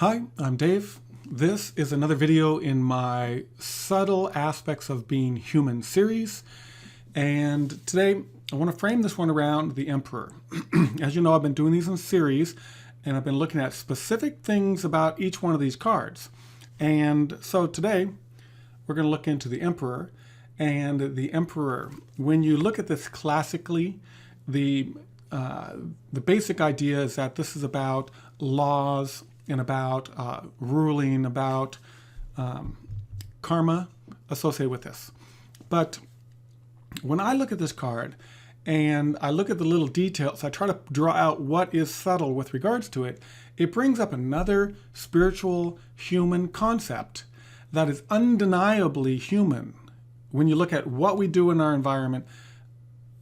Hi, I'm Dave. This is another video in my Subtle Aspects of Being Human series. And today I want to frame this one around the Emperor. As you know, I've been doing these in series and I've been looking at specific things about each one of these cards. And so today we're going to look into the Emperor. And the Emperor, when you look at this classically, the basic idea is that this is about laws and about ruling, about karma associated with this. But when I look at this card and I look at the little details, I try to draw out what is subtle with regards to it, it brings up another spiritual human concept that is undeniably human when you look at what we do in our environment,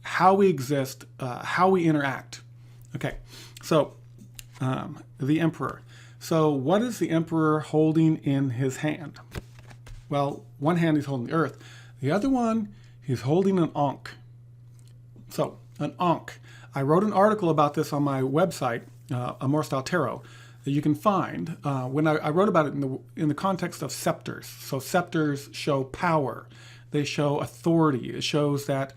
how we exist, how we interact. Okay, so the Emperor. So what is the Emperor holding in his hand? Well, one hand he's holding the earth. The other one, he's holding an Ankh. So, an Ankh. I wrote an article about this on my website, A More Style Tarot, that you can find. When I wrote about it in the context of scepters. So scepters show power. They show authority. It shows that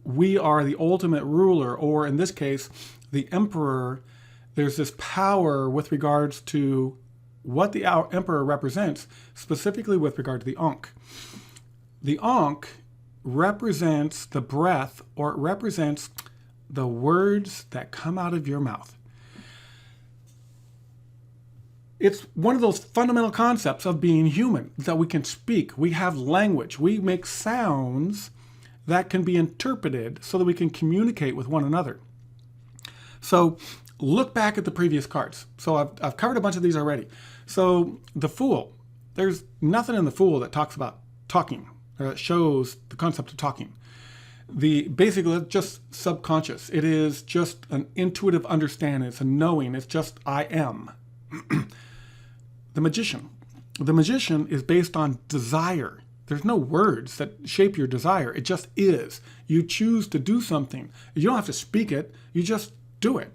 we are the ultimate ruler, or in this case, the Emperor. There's this power with regards to what the Emperor represents, specifically with regard to the Ankh. The Ankh represents the breath, or it represents the words that come out of your mouth. It's one of those fundamental concepts of being human, that we can speak, we have language, we make sounds that can be interpreted so that we can communicate with one another. So look back at the previous cards. So I've covered a bunch of these already. So the Fool, there's nothing in the Fool that talks about talking, or that shows the concept of talking. Basically, it's just subconscious. It is just an intuitive understanding. It's a knowing. It's just I am. The Magician. The Magician is based on desire. There's no words that shape your desire. It just is. You choose to do something. You don't have to speak it. You just do it.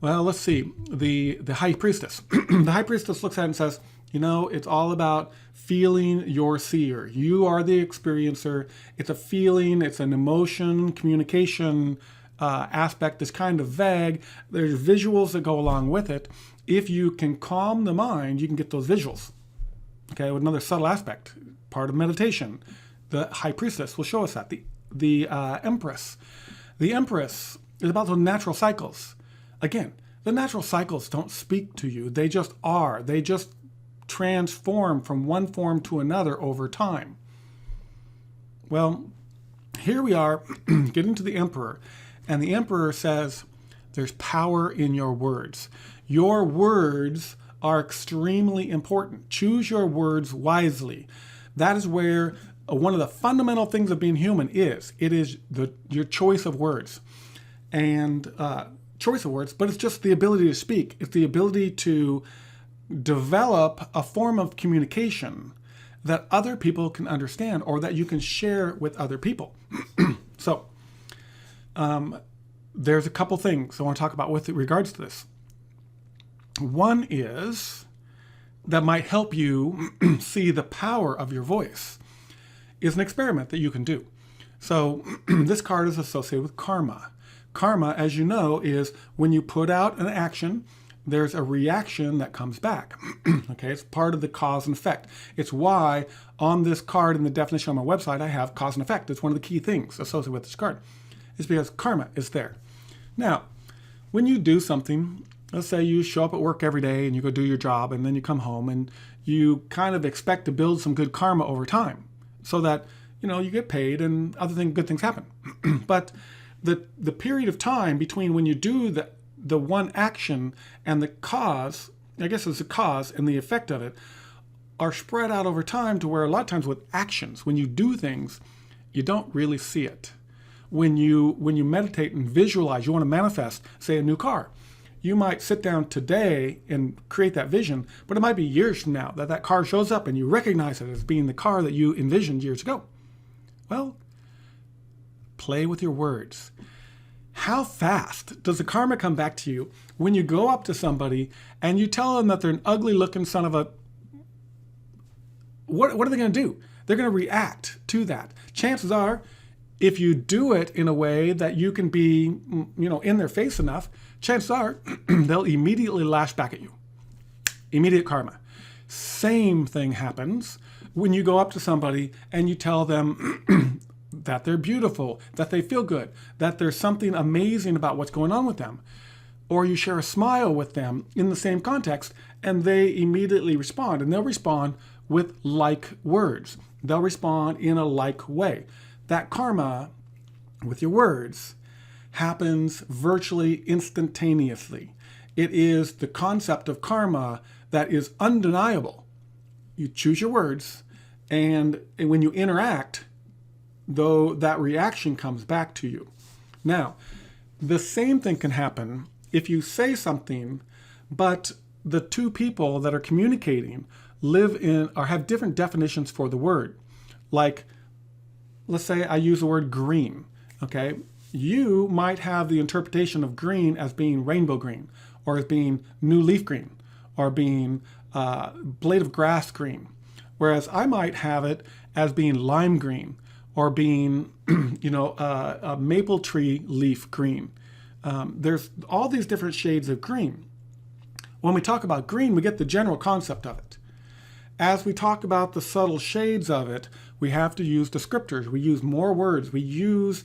Well, let's see. The High Priestess. The High Priestess looks at it and says, you know, it's all about feeling your seer. You are the experiencer. It's a feeling. It's an emotion, communication aspect that's kind of vague. There's visuals that go along with it. If you can calm the mind, you can get those visuals. Okay, with another subtle aspect, part of meditation. The High Priestess will show us that. The Empress. The Empress is about those natural cycles. Again, the natural cycles don't speak to you. They just are. They just transform from one form to another over time. Well, here we are getting to the Emperor. And the Emperor says, there's power in your words. Your words are extremely important. Choose your words wisely. That is where one of the fundamental things of being human is. It is your choice of words. And choice of words, but it's just the ability to speak. It's the ability to develop a form of communication that other people can understand, or that you can share with other people. So, there's a couple things I want to talk about with regards to this. One is that might help you see the power of your voice is an experiment that you can do. So this card is associated with karma. Karma, as you know, is when you put out an action, there's a reaction that comes back. Okay, it's part of the cause and effect. It's why on this card in the definition on my website, I have cause and effect. It's one of the key things associated with this card. It's because karma is there. Now, when you do something, let's say you show up at work every day and you go do your job, and then you come home and you kind of expect to build some good karma over time so that, you know, you get paid and good things happen. But the period of time between when you do the one action and the cause, I guess it's the cause and the effect of it, are spread out over time to where a lot of times with actions, when you do things, you don't really see it. When you meditate and visualize, you want to manifest, say, a new car. You might sit down today and create that vision, but it might be years from now that car shows up and you recognize it as being the car that you envisioned years ago. Well, play with your words. How fast does the karma come back to you when you go up to somebody and you tell them that they're an ugly looking son of a... What are they going to do? They're going to react to that. Chances are, if you do it in a way that you can be, in their face enough, chances are they'll immediately lash back at you. Immediate karma. Same thing happens when you go up to somebody and you tell them that they're beautiful, that they feel good, that there's something amazing about what's going on with them. Or you share a smile with them in the same context and they immediately respond. And they'll respond with like words. They'll respond in a like way. That karma with your words happens virtually instantaneously. It is the concept of karma that is undeniable. You choose your words, and when you interact, though, that reaction comes back to you. Now, the same thing can happen if you say something, but the two people that are communicating live in or have different definitions for the word. Like, let's say I use the word green, okay? You might have the interpretation of green as being rainbow green, or as being new leaf green, or being blade of grass green. Whereas I might have it as being lime green, or being, a maple tree leaf green. There's all these different shades of green. When we talk about green, we get the general concept of it. As we talk about the subtle shades of it, we have to use descriptors. We use more words. We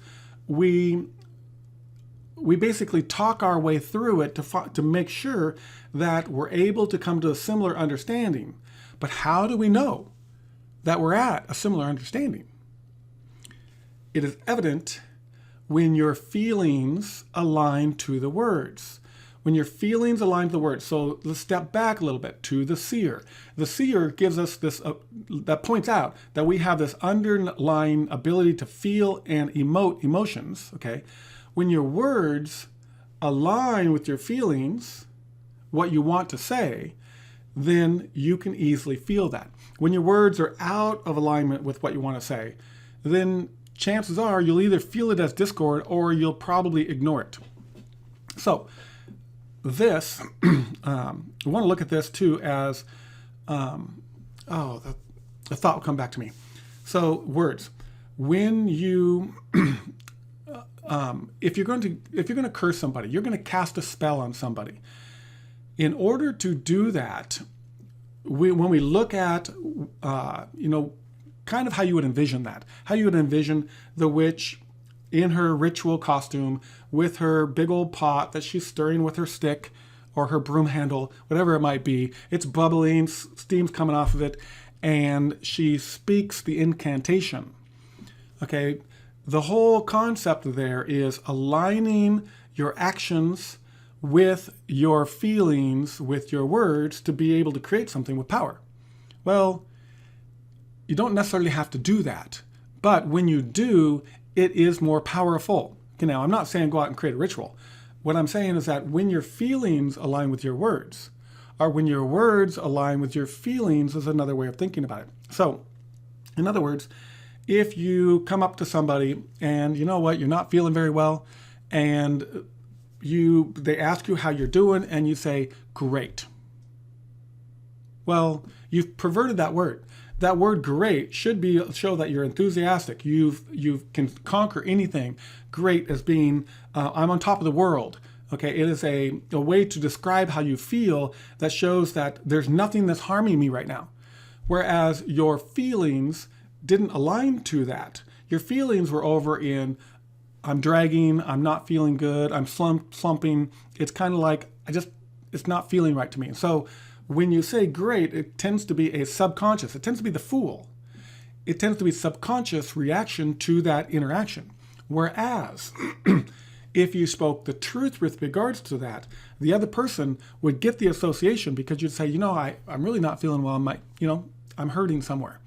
basically talk our way through it to make sure that we're able to come to a similar understanding. But how do we know that we're at a similar understanding? It is evident when your feelings align to the words. When your feelings align to the words. So let's step back a little bit to the seer. The seer gives us this, that points out that we have this underlying ability to feel and emote emotions, okay? When your words align with your feelings, what you want to say, then you can easily feel that. When your words are out of alignment with what you want to say, then chances are you'll either feel it as discord or you'll probably ignore it. So this, we want to look at this too as, the thought will come back to me. So words, when you, if you're going to curse somebody, you're going to cast a spell on somebody. In order to do that, when we look at, kind of how you would envision that, how you would envision the witch in her ritual costume with her big old pot that she's stirring with her stick or her broom handle, whatever it might be. It's bubbling, steam's coming off of it, and she speaks the incantation. Okay, the whole concept there is aligning your actions with your feelings, with your words, to be able to create something with power. Well, you don't necessarily have to do that, but when you do, it is more powerful. Okay, now, I'm not saying go out and create a ritual. What I'm saying is that when your feelings align with your words, or when your words align with your feelings, is another way of thinking about it. So, in other words, if you come up to somebody and you know what, you're not feeling very well, and they ask you how you're doing, and you say, great. Well, you've perverted that word. That word great should show that you're enthusiastic. You can conquer anything. Great as being, I'm on top of the world. Okay, it is a way to describe how you feel that shows that there's nothing that's harming me right now. Whereas your feelings didn't align to that. Your feelings were over in, I'm dragging, I'm not feeling good, I'm slumping. It's kind of like, it's not feeling right to me. So when you say great, it tends to be a subconscious. It tends to be the fool. It tends to be subconscious reaction to that interaction. Whereas, if you spoke the truth with regards to that, the other person would get the association because you'd say, I'm really not feeling well. I'm hurting somewhere.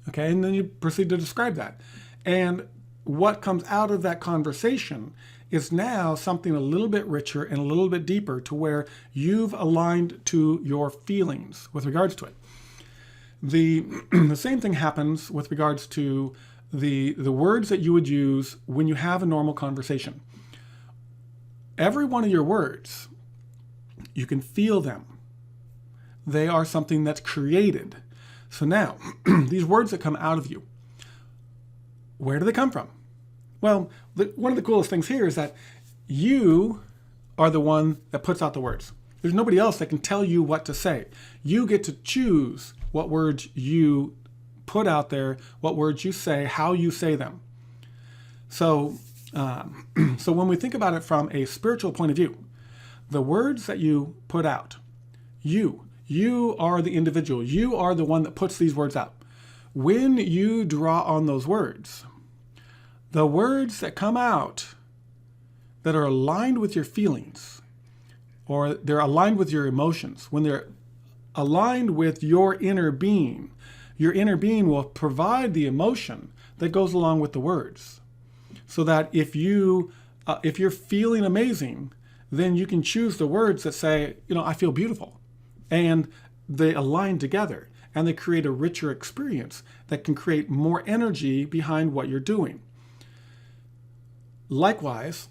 Okay, and then you proceed to describe that. And what comes out of that conversation is now something a little bit richer and a little bit deeper to where you've aligned to your feelings with regards to it. The same thing happens with regards to the words that you would use when you have a normal conversation. Every one of your words, you can feel them. They are something that's created. So now, these words that come out of you, where do they come from? Well, one of the coolest things here is that you are the one that puts out the words. There's nobody else that can tell you what to say. You get to choose what words you put out there, what words you say, how you say them. So, so when we think about it from a spiritual point of view, the words that you put out, you are the individual. You are the one that puts these words out. When you draw on those words, the words that come out that are aligned with your feelings, or they're aligned with your emotions, when they're aligned with your inner being will provide the emotion that goes along with the words. So that if you're feeling amazing, then you can choose the words that say, I feel beautiful. And they align together and they create a richer experience that can create more energy behind what you're doing. Likewise,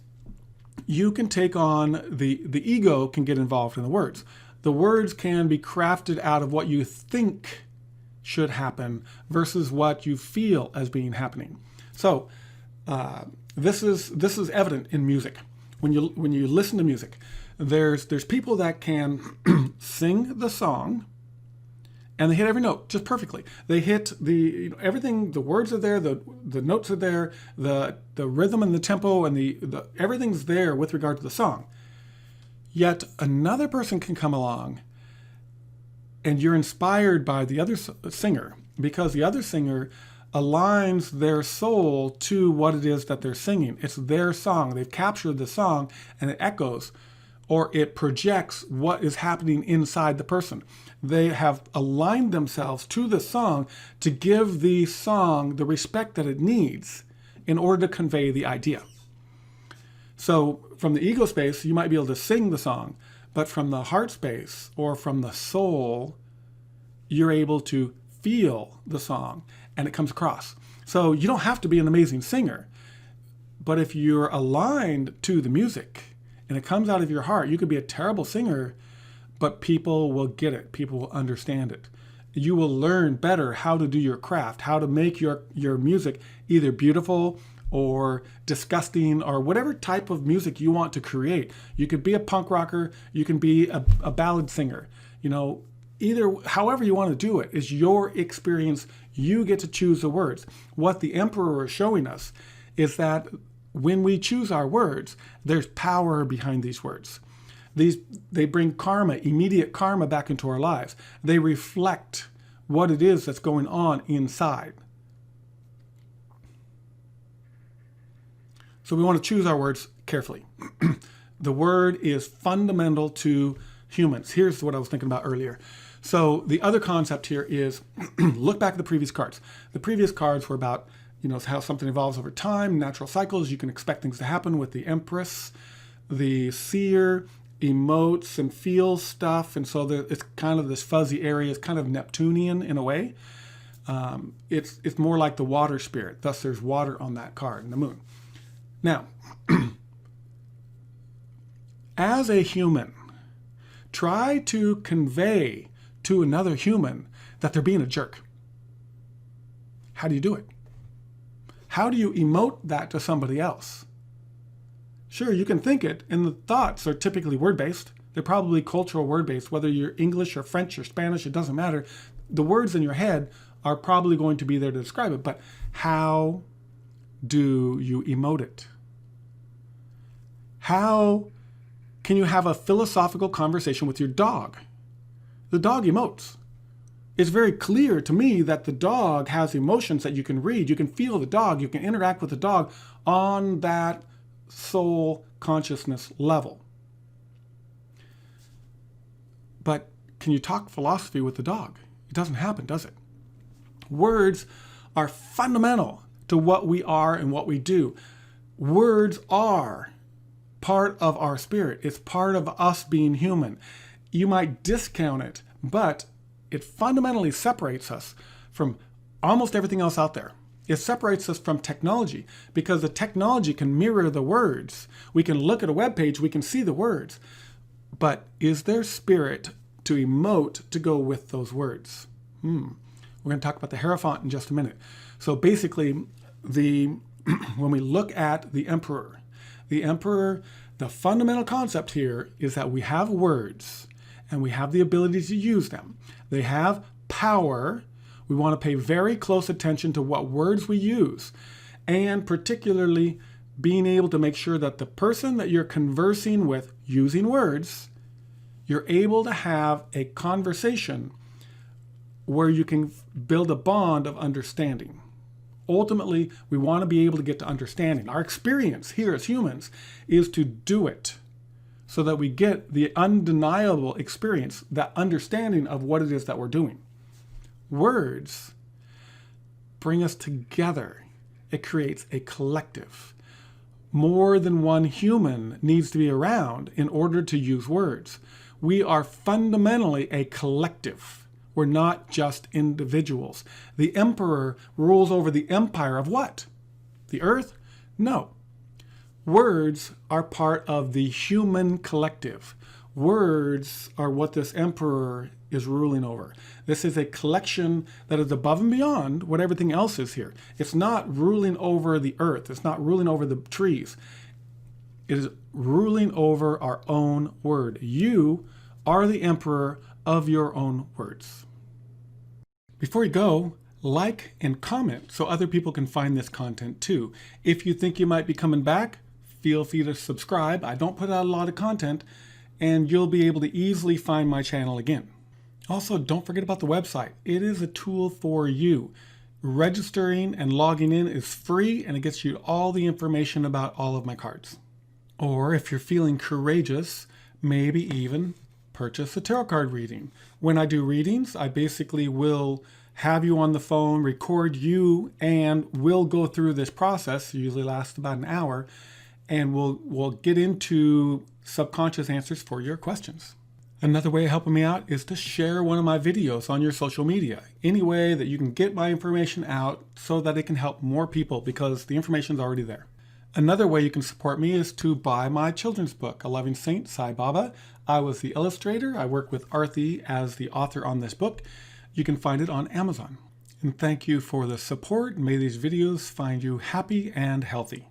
you can take on the ego can get involved in the words. The words can be crafted out of what you think should happen versus what you feel as being happening. So this is evident in music. When you listen to music, there's people that can sing the song and they hit every note just perfectly. They hit everything. The words are there, the notes are there, the rhythm and the tempo and the everything's there with regard to the song. Yet another person can come along and you're inspired by the other singer because the other singer aligns their soul to what it is that they're singing. It's their song. They've captured the song and it echoes or it projects what is happening inside the person. They have aligned themselves to the song to give the song the respect that it needs in order to convey the idea. So from the ego space, you might be able to sing the song, but from the heart space or from the soul, you're able to feel the song and it comes across. So you don't have to be an amazing singer, but if you're aligned to the music and it comes out of your heart, you could be a terrible singer, but people will get it. People will understand it. You will learn better how to do your craft, how to make your music either beautiful or disgusting or whatever type of music you want to create. You could be a punk rocker, you can be a ballad singer. Either however you want to do it is your experience. You get to choose the words. What the emperor is showing us is that when we choose our words, there's power behind these words. They bring karma, immediate karma back into our lives. They reflect what it is that's going on inside. So we want to choose our words carefully. The word is fundamental to humans. Here's what I was thinking about earlier. So the other concept here is look back at the previous cards. The previous cards were about how something evolves over time, natural cycles. You can expect things to happen with the Empress. The seer emotes and feels stuff. And so it's kind of this fuzzy area. It's kind of Neptunian in a way. It's more like the water spirit. Thus, there's water on that card and the moon. Now, as a human, try to convey to another human that they're being a jerk. How do you do it? How do you emote that to somebody else? Sure, you can think it, and the thoughts are typically word-based. They're probably cultural word-based, whether you're English or French or Spanish, it doesn't matter. The words in your head are probably going to be there to describe it, but how do you emote it? How can you have a philosophical conversation with your dog? The dog emotes. It's very clear to me that the dog has emotions that you can read. You can feel the dog. You can interact with the dog on that soul consciousness level. But can you talk philosophy with the dog? It doesn't happen, does it? Words are fundamental to what we are and what we do. Words are part of our spirit. It's part of us being human. You might discount it, but it fundamentally separates us from almost everything else out there. It separates us from technology because the technology can mirror the words. We can look at a web page, we can see the words. But is there spirit to emote to go with those words? We're going to talk about the Hierophant in just a minute. So basically, when we look at the emperor, the fundamental concept here is that we have words and we have the ability to use them. They have power. We want to pay very close attention to what words we use, and particularly being able to make sure that the person that you're conversing with using words, you're able to have a conversation where you can build a bond of understanding. Ultimately, we want to be able to get to understanding. Our experience here as humans is to do it so that we get the undeniable experience, that understanding of what it is that we're doing. Words bring us together. It creates a collective. More than one human needs to be around in order to use words. We are fundamentally a collective. We're not just individuals. The emperor rules over the empire of what? The earth? No. Words are part of the human collective. Words are what this emperor is ruling over. This is a collection that is above and beyond what everything else is here. It's not ruling over the earth. It's not ruling over the trees. It is ruling over our own word. You are the emperor of your own words. Before you go, like and comment so other people can find this content too. If you think you might be coming back, feel free to subscribe. I don't put out a lot of content, and you'll be able to easily find my channel again. Also, don't forget about the website. It is a tool for you. Registering and logging in is free, and it gets you all the information about all of my cards. Or if you're feeling courageous, maybe even purchase a tarot card reading. When I do readings, I basically will have you on the phone, record you, and we'll go through this process. It usually lasts about an hour, and we'll get into subconscious answers for your questions. Another way of helping me out is to share one of my videos on your social media. Any way that you can get my information out so that it can help more people, because the information is already there. Another way you can support me is to buy my children's book, A Loving Saint, Sai Baba. I was the illustrator. I work with Arthi as the author on this book. You can find it on Amazon. And thank you for the support. May these videos find you happy and healthy.